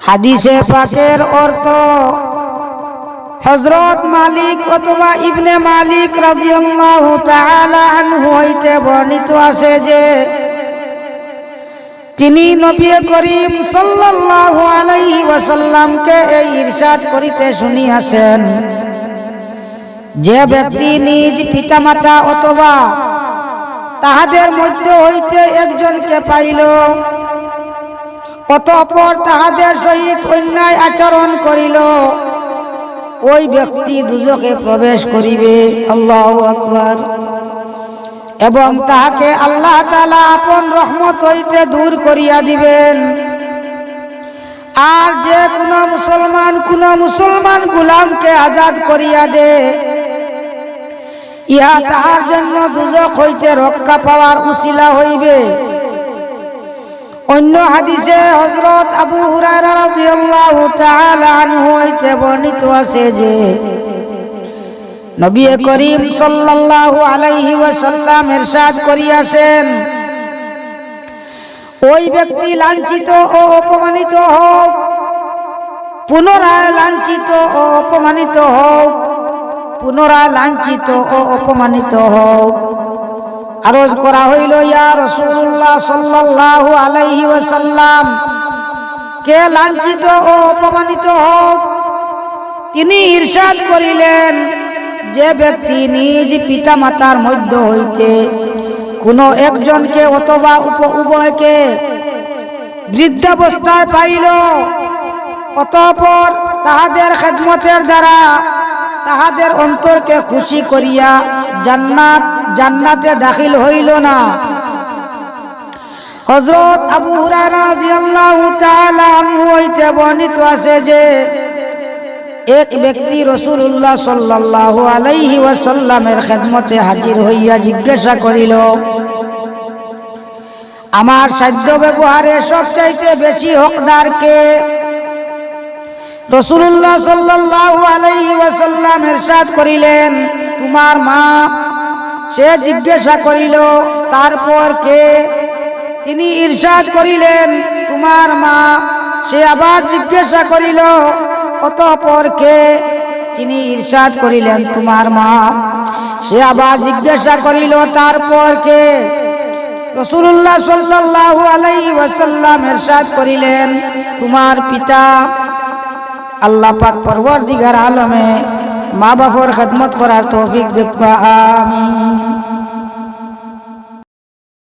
হাদিসে পাকের অর্থ হযরত মালিক অথবা ইবনে মালিক রাদিয়াল্লাহু তাআলা আনহু হইতে বর্ণিত আছে যে তিনি নবী করিম সাল্লাল্লাহু আলাইহি ওয়াসাল্লামকে এই ইরশাদ করিতে শুনিয়াছেন, যে ব্যক্তি নিজ পিতামাতা অথবা তাহাদের মধ্যে হইতে একজনকে পাইল, অতঃপর তাহাদের সহিত অন্যায় আচরণ করিল, ওই ব্যক্তি দুজকে প্রবেশ করিবে। আল্লাহু আকবার। এবং তাহাকে আল্লাহ তাআলা আপন রহমত হইতে দূর করিয়া দিবেন। আর যে কোন মুসলমান গোলামকে আজাদ করিয়া দে, ইহা তাহার জন্য দুজক হইতে রক্ষা পাওয়ার উসিলা হইবে। অন্য হাদিসে হযরত আবু হুরায়রা রাদিয়াল্লাহু তাআলা আনহু হইতে বর্ণিত আছে যে নবী করিম সাল্লাল্লাহু আলাইহি ওয়াসাল্লাম ইরশাদ করিয়াছেন, ওই ব্যক্তি লাঞ্ছিত ও অপমানিত হোক, পুনরায় লাঞ্ছিত ও অপমানিত হোক, পুনরায় লাঞ্ছিত ও অপমানিত হোক। আরজ করা হইল, ইয়া রাসূলুল্লাহ সাল্লাল্লাহু আলাইহি ওয়াসাল্লাম, কে লাঞ্ছিত ও অপমানিত হোক? তিনি ইরশাদ করিলেন, যে ব্যক্তি নিজ পিতা মাতার মধ্য হইতে কোন একজনকে অথবা উভয়কে বৃদ্ধাবস্থায় পাইল, অতঃপর তাহাদের খেদমতের দ্বারা তাহাদের অন্তরকে খুশি করিয়া জান্নাতে দাখিল হইল না। হযরত আবু হুরায়রা রাদিয়াল্লাহু তাআলা আনহু হইতে বর্ণিত আছে যে এক ব্যক্তি রাসূলুল্লাহ সাল্লাল্লাহু আলাইহি ওয়াসাল্লামের খেদমতে হাজির হইয়া জিজ্ঞাসা করিল, আমার সাধ্য ব্যবহারে সবচাইতে বেশি হকদার কে? রাসূলুল্লাহ সাল্লাল্লাহু আলাইহি ওয়াসাল্লাম ইরশাদ করিলেন, তোমার মা। সে জিজ্ঞাসা করিল, তারপর কে? তিনি ইরশাদ করিলেন, তোমার মা। সে আবার জিজ্ঞাসা করিল, অতঃপর কে? তিনি ইরশাদ করিলেন, তোমার মা। সে আবার জিজ্ঞাসা করিল, তারপর কে? রাসূলুল্লাহ সাল্লাল্লাহু আলাইহি ওয়াসাল্লাম ইরশাদ করিলেন, তোমার পিতা। আল্লাহ পাক পরওয়ারদিগার আলমে মা বাবার খেদমত করার তৌফিক দেবা। আমিন।